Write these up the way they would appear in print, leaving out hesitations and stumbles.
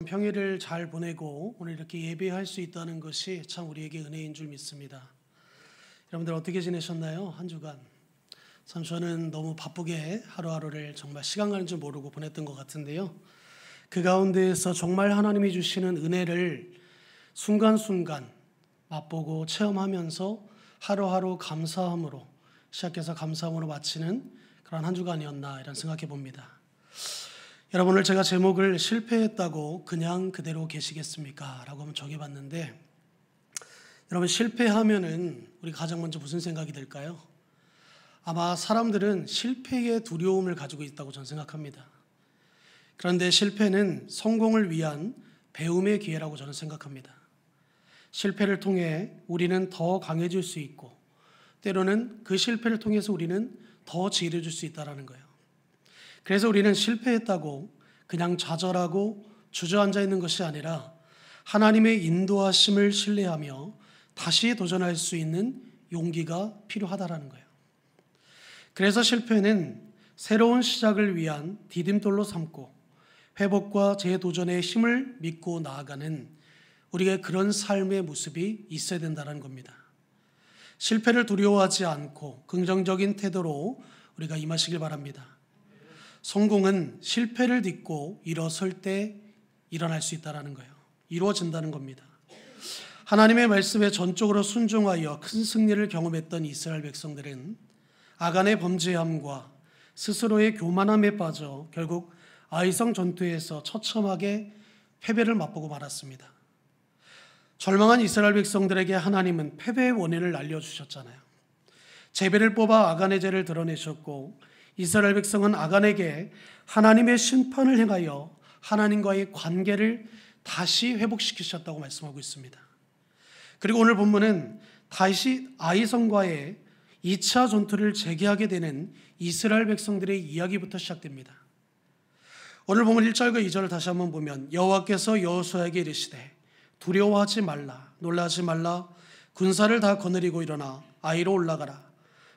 평일을 잘 보내고 오늘 이렇게 예배할 수 있다는 것이 참 우리에게 은혜인 줄 믿습니다. 여러분들 어떻게 지내셨나요? 한 주간 참 저는 너무 바쁘게 하루하루를 정말 시간 가는 줄 모르고 보냈던 것 같은데요. 그 가운데에서 정말 하나님이 주시는 은혜를 순간순간 맛보고 체험하면서 하루하루 감사함으로 시작해서 감사함으로 마치는 그런 한 주간이었나 이런 생각해 봅니다. 여러분, 오늘 제가 제목을 실패했다고 그냥 그대로 계시겠습니까? 라고 한번 정해봤는데, 여러분, 실패하면은 우리가 가장 먼저 무슨 생각이 들까요? 아마 사람들은 실패의 두려움을 가지고 있다고 저는 생각합니다. 그런데 실패는 성공을 위한 배움의 기회라고 저는 생각합니다. 실패를 통해 우리는 더 강해질 수 있고, 때로는 그 실패를 통해서 우리는 더 지혜로워질 수 있다는 거예요. 그래서 우리는 실패했다고 그냥 좌절하고 주저앉아 있는 것이 아니라 하나님의 인도하심을 신뢰하며 다시 도전할 수 있는 용기가 필요하다는 거예요. 그래서 실패는 새로운 시작을 위한 디딤돌로 삼고 회복과 재도전의 힘을 믿고 나아가는 우리의 그런 삶의 모습이 있어야 된다는 겁니다. 실패를 두려워하지 않고 긍정적인 태도로 우리가 임하시길 바랍니다. 성공은 실패를 딛고 일어설 때 일어날 수 있다는 거예요. 이루어진다는 겁니다. 하나님의 말씀에 전적으로 순종하여 큰 승리를 경험했던 이스라엘 백성들은 아간의 범죄함과 스스로의 교만함에 빠져 결국 아이성 전투에서 처참하게 패배를 맛보고 말았습니다. 절망한 이스라엘 백성들에게 하나님은 패배의 원인을 알려주셨잖아요. 제비를 뽑아 아간의 죄를 드러내셨고 이스라엘 백성은 아간에게 하나님의 심판을 행하여 하나님과의 관계를 다시 회복시키셨다고 말씀하고 있습니다. 그리고 오늘 본문은 다시 아이성과의 2차 전투를 재개하게 되는 이스라엘 백성들의 이야기부터 시작됩니다. 오늘 본문 1절과 2절을 다시 한번 보면 여호와께서 여호수아에게 이르시되 두려워하지 말라 놀라지 말라 군사를 다 거느리고 일어나 아이로 올라가라.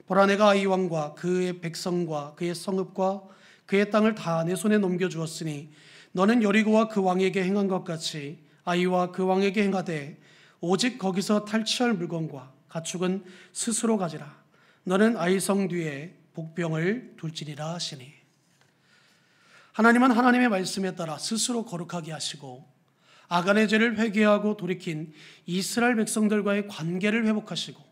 보라, 내가 아이 왕과 그의 백성과 그의 성읍과 그의 땅을 다 내 손에 넘겨주었으니 너는 여리고와 그 왕에게 행한 것 같이 아이와 그 왕에게 행하되 오직 거기서 탈취할 물건과 가축은 스스로 가지라. 너는 아이성 뒤에 복병을 둘지니라 하시니, 하나님은 하나님의 말씀에 따라 스스로 거룩하게 하시고 아간의 죄를 회개하고 돌이킨 이스라엘 백성들과의 관계를 회복하시고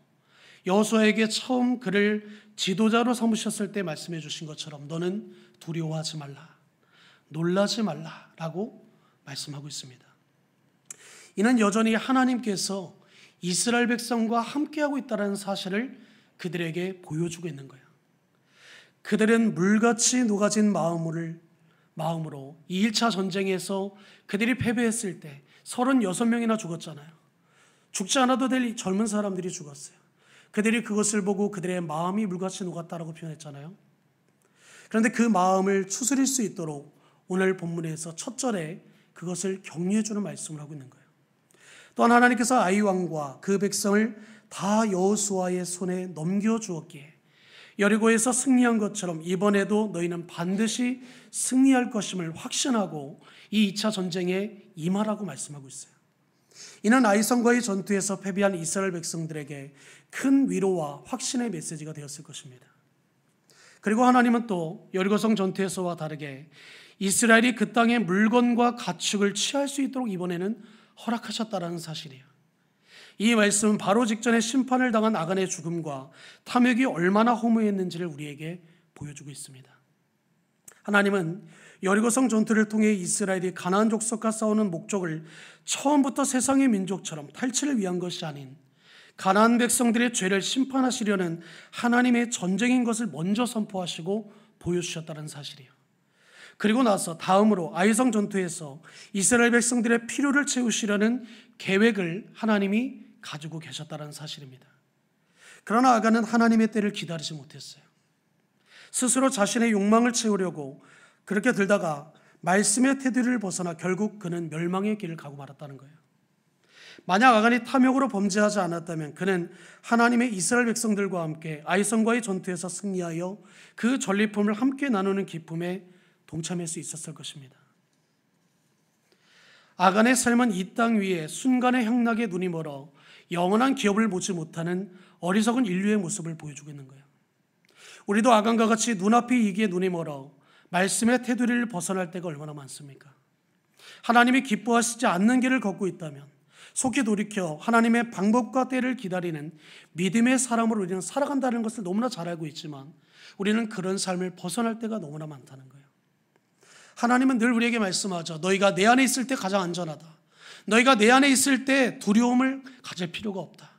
여호수아에게 처음 그를 지도자로 삼으셨을 때 말씀해 주신 것처럼 너는 두려워하지 말라 놀라지 말라라고 말씀하고 있습니다. 이는 여전히 하나님께서 이스라엘 백성과 함께하고 있다는 사실을 그들에게 보여주고 있는 거예요. 그들은 물같이 녹아진 마음으로 이 1차 전쟁에서 그들이 패배했을 때 36명이나 죽었잖아요. 죽지 않아도 될 젊은 사람들이 죽었어요. 그들이 그것을 보고 그들의 마음이 물같이 녹았다라고 표현했잖아요. 그런데 그 마음을 추스릴 수 있도록 오늘 본문에서 첫 절에 그것을 격려해 주는 말씀을 하고 있는 거예요. 또한 하나님께서 아이 왕과 그 백성을 다 여호수아의 손에 넘겨주었기에 여리고에서 승리한 것처럼 이번에도 너희는 반드시 승리할 것임을 확신하고 이 2차 전쟁에 임하라고 말씀하고 있어요. 이는 아이성과의 전투에서 패배한 이스라엘 백성들에게 큰 위로와 확신의 메시지가 되었을 것입니다. 그리고 하나님은 또 여리고성 전투에서와 다르게 이스라엘이 그 땅의 물건과 가축을 취할 수 있도록 이번에는 허락하셨다는 사실이에요. 이 말씀은 바로 직전에 심판을 당한 아간의 죽음과 탐욕이 얼마나 허무했는지를 우리에게 보여주고 있습니다. 하나님은 여리고성 전투를 통해 이스라엘이 가나안 족속과 싸우는 목적을 처음부터 세상의 민족처럼 탈취를 위한 것이 아닌 가나안 백성들의 죄를 심판하시려는 하나님의 전쟁인 것을 먼저 선포하시고 보여주셨다는 사실이에요. 그리고 나서 다음으로 아이성 전투에서 이스라엘 백성들의 필요를 채우시려는 계획을 하나님이 가지고 계셨다는 사실입니다. 그러나 아간은 하나님의 때를 기다리지 못했어요. 스스로 자신의 욕망을 채우려고 그렇게 들다가 말씀의 테두리를 벗어나 결국 그는 멸망의 길을 가고 말았다는 거예요. 만약 아간이 탐욕으로 범죄하지 않았다면 그는 하나님의 이스라엘 백성들과 함께 아이성과의 전투에서 승리하여 그 전리품을 함께 나누는 기쁨에 동참할 수 있었을 것입니다. 아간의 삶은 이 땅 위에 순간의 향락에 눈이 멀어 영원한 기업을 보지 못하는 어리석은 인류의 모습을 보여주고 있는 거예요. 우리도 아간과 같이 눈앞의 이기에 눈이 멀어 말씀의 테두리를 벗어날 때가 얼마나 많습니까? 하나님이 기뻐하시지 않는 길을 걷고 있다면 속히 돌이켜 하나님의 방법과 때를 기다리는 믿음의 사람으로 우리는 살아간다는 것을 너무나 잘 알고 있지만 우리는 그런 삶을 벗어날 때가 너무나 많다는 거예요. 하나님은 늘 우리에게 말씀하죠. 너희가 내 안에 있을 때 가장 안전하다. 너희가 내 안에 있을 때 두려움을 가질 필요가 없다.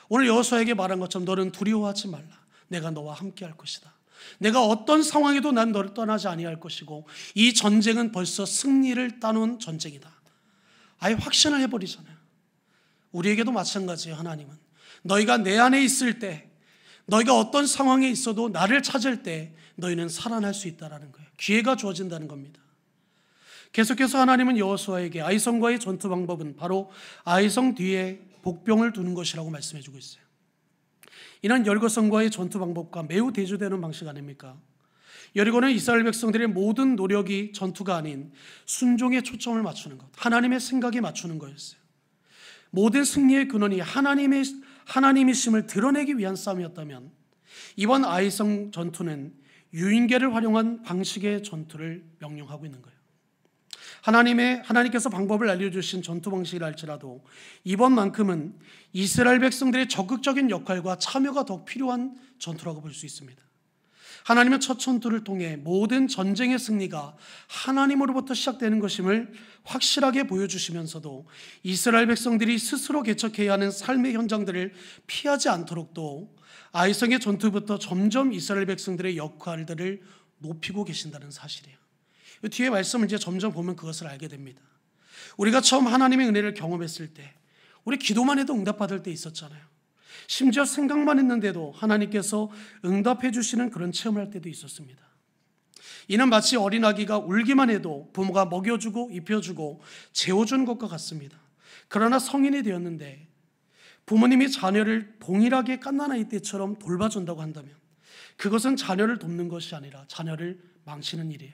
오늘 여호수아에게 말한 것처럼 너는 두려워하지 말라. 내가 너와 함께 할 것이다. 내가 어떤 상황에도 난 너를 떠나지 아니할 것이고 이 전쟁은 벌써 승리를 따놓은 전쟁이다. 아예 확신을 해버리잖아요. 우리에게도 마찬가지예요. 하나님은 너희가 내 안에 있을 때, 너희가 어떤 상황에 있어도 나를 찾을 때 너희는 살아날 수 있다는 거예요. 기회가 주어진다는 겁니다. 계속해서 하나님은 여호수아에게 아이성과의 전투 방법은 바로 아이성 뒤에 복병을 두는 것이라고 말씀해 주고 있어요. 이는 여리고성과의 전투 방법과 매우 대조되는 방식 아닙니까? 여리고는 이스라엘 백성들의 모든 노력이 전투가 아닌 순종에 초점을 맞추는 것, 하나님의 생각에 맞추는 거였어요. 모든 승리의 근원이 하나님이심을 드러내기 위한 싸움이었다면 이번 아이성 전투는 유인계를 활용한 방식의 전투를 명령하고 있는 거예요. 하나님께서 방법을 알려주신 전투 방식이라 할지라도 이번만큼은 이스라엘 백성들의 적극적인 역할과 참여가 더 필요한 전투라고 볼 수 있습니다. 하나님은 첫 전투를 통해 모든 전쟁의 승리가 하나님으로부터 시작되는 것임을 확실하게 보여주시면서도 이스라엘 백성들이 스스로 개척해야 하는 삶의 현장들을 피하지 않도록 또 아이성의 전투부터 점점 이스라엘 백성들의 역할들을 높이고 계신다는 사실이에요. 뒤에 말씀을 이제 점점 보면 그것을 알게 됩니다. 우리가 처음 하나님의 은혜를 경험했을 때 우리 기도만 해도 응답받을 때 있었잖아요. 심지어 생각만 했는데도 하나님께서 응답해 주시는 그런 체험을 할 때도 있었습니다. 이는 마치 어린아기가 울기만 해도 부모가 먹여주고 입혀주고 재워준 것과 같습니다. 그러나 성인이 되었는데 부모님이 자녀를 동일하게 갓난아이 때처럼 돌봐준다고 한다면 그것은 자녀를 돕는 것이 아니라 자녀를 망치는 일이에요.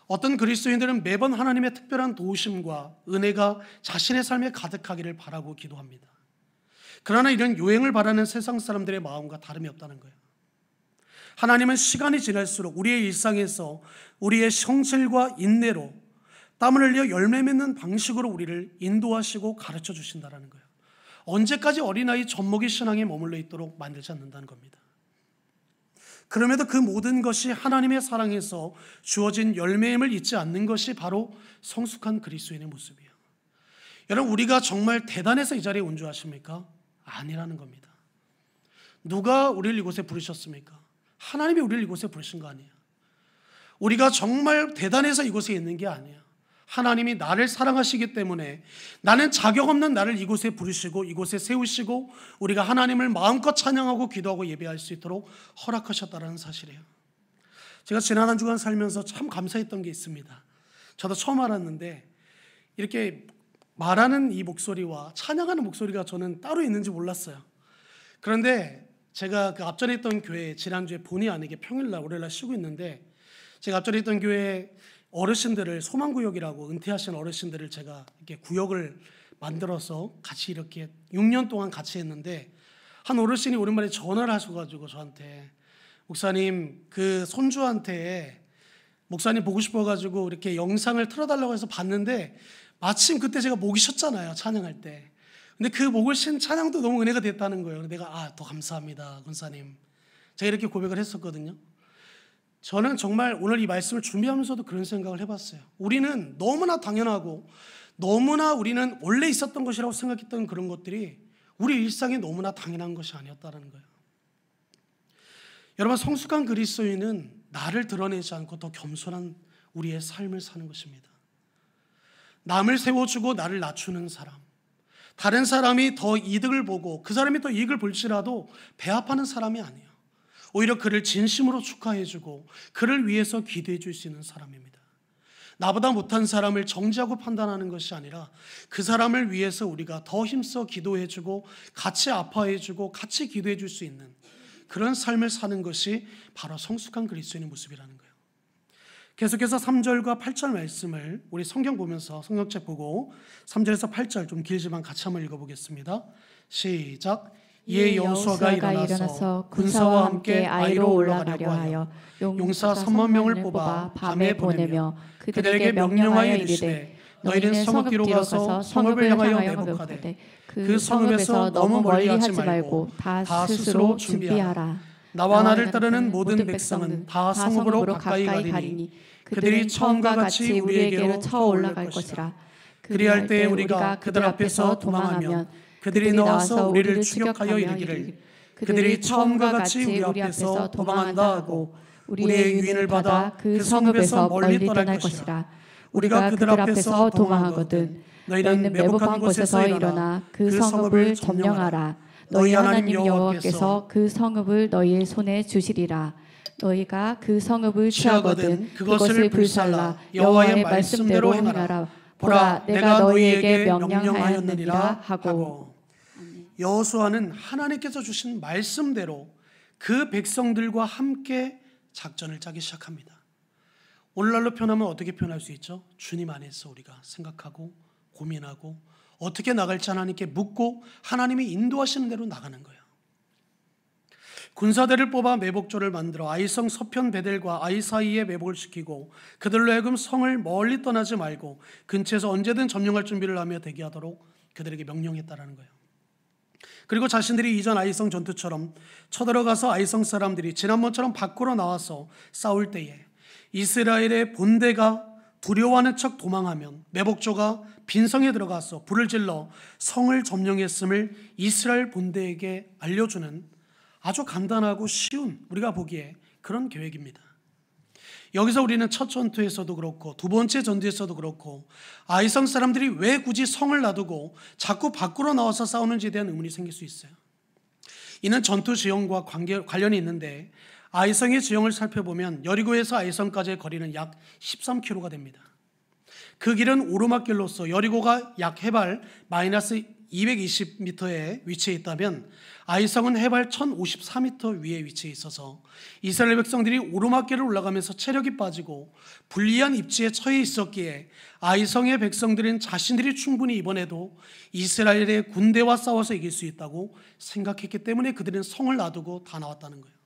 어떤 그리스도인들은 매번 하나님의 특별한 도우심과 은혜가 자신의 삶에 가득하기를 바라고 기도합니다. 그러나 이런 요행을 바라는 세상 사람들의 마음과 다름이 없다는 거예요. 하나님은 시간이 지날수록 우리의 일상에서 우리의 성실과 인내로 땀을 흘려 열매 맺는 방식으로 우리를 인도하시고 가르쳐 주신다는 거예요. 언제까지 어린아이 젖먹이 신앙에 머물러 있도록 만들지 않는다는 겁니다. 그럼에도 그 모든 것이 하나님의 사랑에서 주어진 열매임을 잊지 않는 것이 바로 성숙한 그리스도인의 모습이에요. 여러분, 우리가 정말 대단해서 이 자리에 온 줄 아십니까? 아니라는 겁니다. 누가 우리를 이곳에 부르셨습니까? 하나님이 우리를 이곳에 부르신 거 아니에요. 우리가 정말 대단해서 이곳에 있는 게 아니에요. 하나님이 나를 사랑하시기 때문에 나는 자격 없는 나를 이곳에 부르시고 이곳에 세우시고 우리가 하나님을 마음껏 찬양하고 기도하고 예배할 수 있도록 허락하셨다는 사실이에요. 제가 지난 한 주간 살면서 참 감사했던 게 있습니다. 저도 처음 알았는데 이렇게 말하는 이 목소리와 찬양하는 목소리가 저는 따로 있는지 몰랐어요. 그런데 제가 그 앞전에 있던 교회 지난주에 본의 아니게 평일날 월요일날 쉬고 있는데 제가 앞전에 있던 교회 어르신들을 소망구역이라고 은퇴하신 어르신들을 제가 이렇게 구역을 만들어서 같이 이렇게 6년 동안 같이 했는데 한 어르신이 오랜만에 전화를 하셔가지고 저한테 목사님 그 손주한테 목사님 보고 싶어가지고 이렇게 영상을 틀어달라고 해서 봤는데 마침 그때 제가 목이 쉬었잖아요 찬양할 때. 근데 그 목을 쉰 찬양도 너무 은혜가 됐다는 거예요. 내가 더 감사합니다 권사님. 제가 이렇게 고백을 했었거든요. 저는 정말 오늘 이 말씀을 준비하면서도 그런 생각을 해봤어요. 우리는 너무나 당연하고 너무나 우리는 원래 있었던 것이라고 생각했던 그런 것들이 우리 일상에 너무나 당연한 것이 아니었다는 거예요. 여러분, 성숙한 그리스도인은 나를 드러내지 않고 더 겸손한 우리의 삶을 사는 것입니다. 남을 세워주고 나를 낮추는 사람, 다른 사람이 더 이득을 보고 그 사람이 더 이익을 볼지라도 배합하는 사람이 아니에요. 오히려 그를 진심으로 축하해주고 그를 위해서 기도해 줄 수 있는 사람입니다. 나보다 못한 사람을 정죄하고 판단하는 것이 아니라 그 사람을 위해서 우리가 더 힘써 기도해주고 같이 아파해주고 같이 기도해 줄 수 있는 그런 삶을 사는 것이 바로 성숙한 그리스도인의 모습이라는 거예요. 계속해서 3절과 8절 말씀을 우리 성경 보면서 성경책 보고 3절에서 8절 좀 길지만 같이 한번 읽어보겠습니다. 시작. 이에 여호수아가 일어나서 군사와 함께 아이로 올라가려고 하여 용사 3만 명을 뽑아 밤에 보내며 그들에게 명령하여 이르되 너희는 성읍 뒤로 가서 성읍을 향하여 매복하되 그 성읍에서 너무 멀리 하지 말고 다 스스로 준비하라. 나와 나를 따르는 모든 백성은 다 성읍으로 가까이 가리니 그들이 처음과 같이 우리에게로 쳐올라갈 것이라. 그리할 때 우리가 그들 앞에서 도망하면 그들이 나와서 우리를 추격하여 이르기를 그들이 처음과 같이 우리 앞에서 도망한다 하고 우리의 유인을 받아 그 성읍에서 멀리 떠날 것이라. 우리가 그들 앞에서 도망하거든 너희는 매복한 곳에서 일어나 그 성읍을 점령하라. 너희 하나님 여호와께서 그 성읍을 너희의 손에 주시리라. 너희가 그 성읍을 취하거든 그것을 불살라 여호와의 말씀대로 행하라. 보라, 내가 너희에게 명령하였느니라 하고. 여호수아는 하나님께서 주신 말씀대로 그 백성들과 함께 작전을 짜기 시작합니다. 오늘날로 표현하면 어떻게 표현할 수 있죠? 주님 안에서 우리가 생각하고 고민하고 어떻게 나갈지 하나님께 묻고 하나님이 인도하시는 대로 나가는 거예요. 군사대를 뽑아 매복조를 만들어 아이성 서편 베델과 아이 사이에 매복을 시키고 그들로 하여금 성을 멀리 떠나지 말고 근처에서 언제든 점령할 준비를 하며 대기하도록 그들에게 명령했다라는 거예요. 그리고 자신들이 이전 아이성 전투처럼 쳐들어가서 아이성 사람들이 지난번처럼 밖으로 나와서 싸울 때에 이스라엘의 본대가 두려워하는 척 도망하면 매복조가 빈성에 들어가서 불을 질러 성을 점령했음을 이스라엘 본대에게 알려주는 아주 간단하고 쉬운, 우리가 보기에 그런 계획입니다. 여기서 우리는 첫 전투에서도 그렇고 두 번째 전투에서도 그렇고 아이성 사람들이 왜 굳이 성을 놔두고 자꾸 밖으로 나와서 싸우는지에 대한 의문이 생길 수 있어요. 이는 전투 지형과 관련이 있는데 아이성의 지형을 살펴보면 여리고에서 아이성까지의 거리는 약 13km가 됩니다. 그 길은 오르막길로서 여리고가 약 해발 마이너스 220m에 위치해 있다면 아이성은 해발 1054m 위에 위치해 있어서 이스라엘 백성들이 오르막길을 올라가면서 체력이 빠지고 불리한 입지에 처해 있었기에 아이성의 백성들은 자신들이 충분히 이번에도 이스라엘의 군대와 싸워서 이길 수 있다고 생각했기 때문에 그들은 성을 놔두고 다 나왔다는 거예요.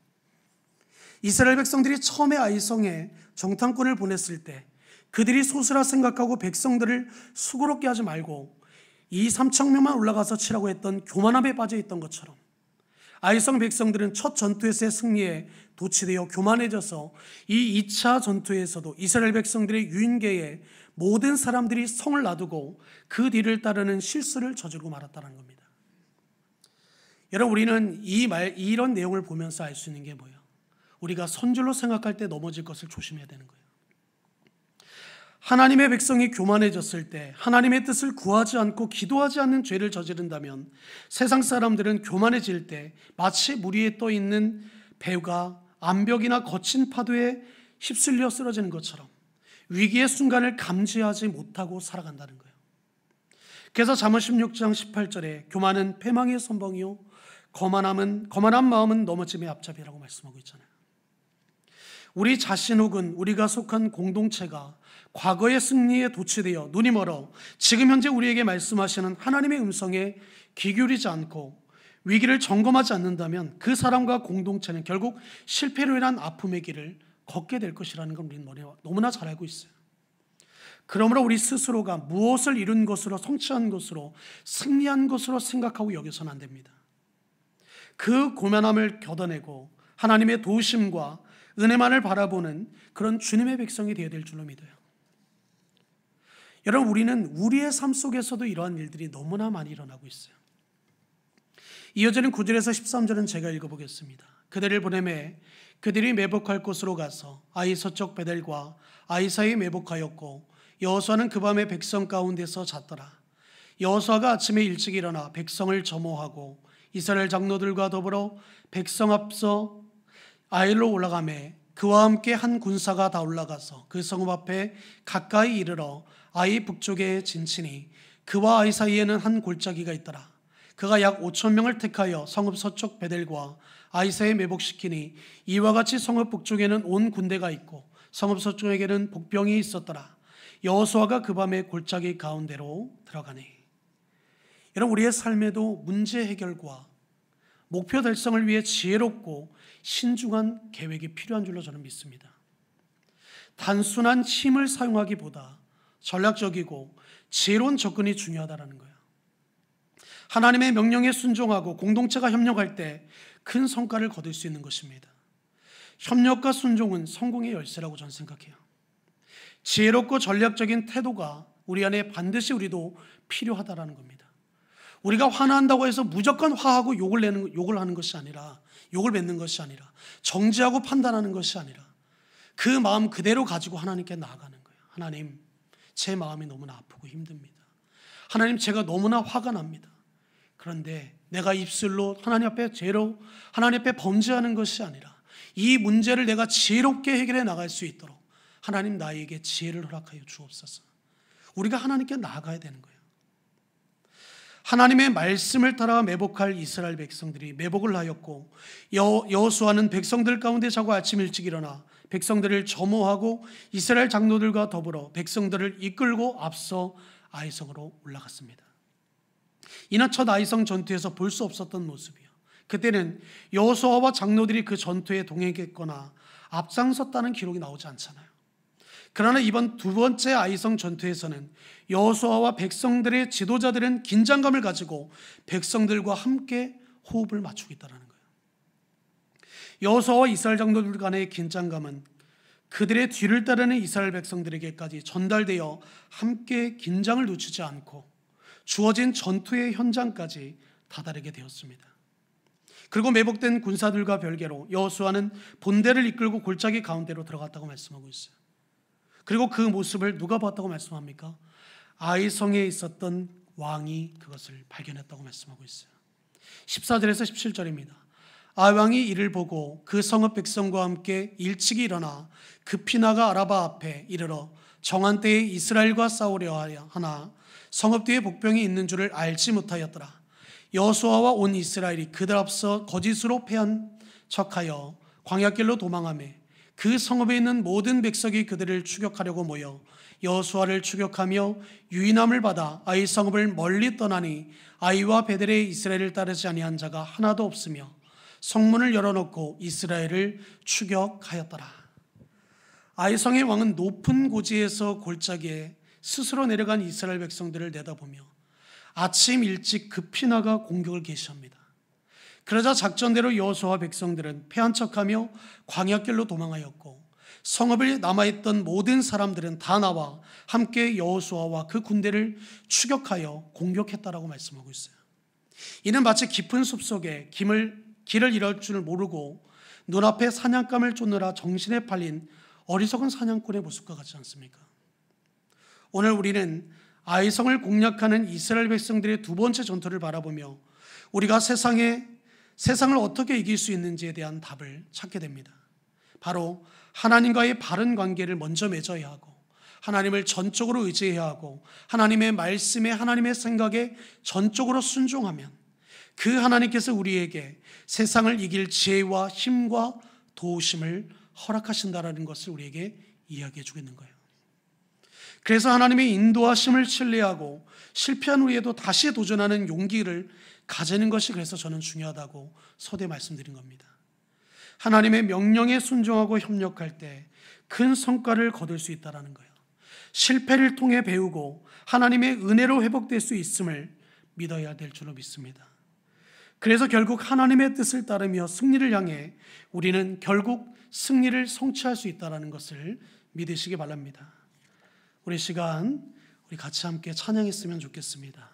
이스라엘 백성들이 처음에 아이성에 정탐꾼을 보냈을 때 그들이 소수라 생각하고 백성들을 수고롭게 하지 말고 2-3천 명만 올라가서 치라고 했던 교만함에 빠져 있던 것처럼 아이성 백성들은 첫 전투에서의 승리에 도취되어 교만해져서 이 2차 전투에서도 이스라엘 백성들의 유인계에 모든 사람들이 성을 놔두고 그 뒤를 따르는 실수를 저지르고 말았다는 겁니다. 여러분, 우리는 이런 내용을 보면서 알 수 있는 게 뭐예요? 우리가 선줄로 생각할 때 넘어질 것을 조심해야 되는 거예요. 하나님의 백성이 교만해졌을 때 하나님의 뜻을 구하지 않고 기도하지 않는 죄를 저지른다면 세상 사람들은 교만해질 때 마치 물 위에 떠 있는 배가 암벽이나 거친 파도에 휩쓸려 쓰러지는 것처럼 위기의 순간을 감지하지 못하고 살아간다는 거예요. 그래서 잠언 16장 18절에 교만은 패망의 선봉이요 거만한 마음은 넘어짐의 앞잡이라고 말씀하고 있잖아요. 우리 자신 혹은 우리가 속한 공동체가 과거의 승리에 도취되어 눈이 멀어 지금 현재 우리에게 말씀하시는 하나님의 음성에 귀 기울이지 않고 위기를 점검하지 않는다면 그 사람과 공동체는 결국 실패로 인한 아픔의 길을 걷게 될 것이라는 걸 우리는 너무나 잘 알고 있어요. 그러므로 우리 스스로가 무엇을 이룬 것으로 성취한 것으로 승리한 것으로 생각하고 여겨서는 안 됩니다. 그 고만함을 걷어내고 하나님의 도우심과 은혜만을 바라보는 그런 주님의 백성이 되어야 될 줄로 믿어요. 여러분, 우리는 우리의 삶 속에서도 이러한 일들이 너무나 많이 일어나고 있어요. 이어지는 9절에서 13절은 제가 읽어보겠습니다. 그들을 보내매 그들이 매복할 곳으로 가서 아이 서쪽 베델과 아이 사이에 매복하였고 여호수아는 그 밤에 백성 가운데서 잤더라. 여호수아가 아침에 일찍 일어나 백성을 점호하고 이스라엘 장로들과 더불어 백성 앞서 아이로 올라가매 그와 함께 한 군사가 다 올라가서 그 성읍 앞에 가까이 이르러 아이 북쪽에 진치니 그와 아이 사이에는 한 골짜기가 있더라. 그가 약 5,000명을 택하여 성읍 서쪽 베델과 아이 사이에 매복시키니 이와 같이 성읍 북쪽에는 온 군대가 있고 성읍 서쪽에게는 복병이 있었더라. 여호수아가 그 밤에 골짜기 가운데로 들어가니. 여러분, 우리의 삶에도 문제 해결과 목표 달성을 위해 지혜롭고 신중한 계획이 필요한 줄로 저는 믿습니다. 단순한 힘을 사용하기보다 전략적이고 지혜로운 접근이 중요하다는 거예요. 하나님의 명령에 순종하고 공동체가 협력할 때 큰 성과를 거둘 수 있는 것입니다. 협력과 순종은 성공의 열쇠라고 저는 생각해요. 지혜롭고 전략적인 태도가 우리 안에 반드시 우리도 필요하다는 겁니다. 우리가 화난다고 해서 무조건 화하고 욕을 하는 것이 아니라, 욕을 뱉는 것이 아니라, 정죄하고 판단하는 것이 아니라 그 마음 그대로 가지고 하나님께 나아가는 거예요. 하나님, 제 마음이 너무나 아프고 힘듭니다. 하나님, 제가 너무나 화가 납니다. 그런데 내가 입술로 하나님 앞에 범죄하는 것이 아니라 이 문제를 내가 지혜롭게 해결해 나갈 수 있도록 하나님, 나에게 지혜를 허락하여 주옵소서. 우리가 하나님께 나아가야 되는 거예요. 하나님의 말씀을 따라 매복할 이스라엘 백성들이 매복을 하였고, 여호수아는 백성들 가운데 자고 아침 일찍 일어나 백성들을 점호하고 이스라엘 장로들과 더불어 백성들을 이끌고 앞서 아이성으로 올라갔습니다. 이는 첫 아이성 전투에서 볼 수 없었던 모습이요, 그때는 여호수아와 장로들이 그 전투에 동행했거나 앞장섰다는 기록이 나오지 않잖아요. 그러나 이번 두 번째 아이성 전투에서는 여호수아와 백성들의 지도자들은 긴장감을 가지고 백성들과 함께 호흡을 맞추고 있다는 거예요. 여호수아와 이스라엘 장로들 간의 긴장감은 그들의 뒤를 따르는 이스라엘 백성들에게까지 전달되어 함께 긴장을 늦추지 않고 주어진 전투의 현장까지 다다르게 되었습니다. 그리고 매복된 군사들과 별개로 여호수아는 본대를 이끌고 골짜기 가운데로 들어갔다고 말씀하고 있어요. 그리고 그 모습을 누가 봤다고 말씀합니까? 아이성에 있었던 왕이 그것을 발견했다고 말씀하고 있어요. 14절에서 17절입니다. 아왕이 이를 보고 그 성읍 백성과 함께 일찍이 일어나 급히 나가 아라바 앞에 이르러 정한 때에 이스라엘과 싸우려 하나 성읍 뒤에 복병이 있는 줄을 알지 못하였더라. 여호수아와 온 이스라엘이 그들 앞서 거짓으로 패한 척하여 광야길로 도망하매 그 성읍에 있는 모든 백성이 그들을 추격하려고 모여 여호수아를 추격하며 유인함을 받아 아이 성읍을 멀리 떠나니 아이와 베델의 이스라엘을 따르지 아니한 자가 하나도 없으며 성문을 열어놓고 이스라엘을 추격하였더라. 아이성의 왕은 높은 고지에서 골짜기에 스스로 내려간 이스라엘 백성들을 내다보며 아침 일찍 급히 나가 공격을 개시합니다. 그러자 작전대로 여호수아와 백성들은 패한 척하며 광야길로 도망하였고, 성읍에 남아있던 모든 사람들은 다 나와 함께 여호수아와 그 군대를 추격하여 공격했다라고 말씀하고 있어요. 이는 마치 깊은 숲속에 길을 잃을 줄 모르고 눈앞에 사냥감을 쫓느라 정신에 팔린 어리석은 사냥꾼의 모습과 같지 않습니까? 오늘 우리는 아이성을 공략하는 이스라엘 백성들의 두 번째 전투를 바라보며 우리가 세상을 어떻게 이길 수 있는지에 대한 답을 찾게 됩니다. 바로 하나님과의 바른 관계를 먼저 맺어야 하고, 하나님을 전적으로 의지해야 하고, 하나님의 말씀에, 하나님의 생각에 전적으로 순종하면 그 하나님께서 우리에게 세상을 이길 지혜와 힘과 도우심을 허락하신다라는 것을 우리에게 이야기해 주겠는 거예요. 그래서 하나님의 인도하심을 신뢰하고 실패한 후에도 다시 도전하는 용기를 가지는 것이 그래서 저는 중요하다고 서두에 말씀드린 겁니다. 하나님의 명령에 순종하고 협력할 때 큰 성과를 거둘 수 있다는 거예요. 실패를 통해 배우고 하나님의 은혜로 회복될 수 있음을 믿어야 될 줄로 믿습니다. 그래서 결국 하나님의 뜻을 따르며 승리를 향해 우리는 결국 승리를 성취할 수 있다는 것을 믿으시기 바랍니다. 우리 시간 우리 같이 함께 찬양했으면 좋겠습니다.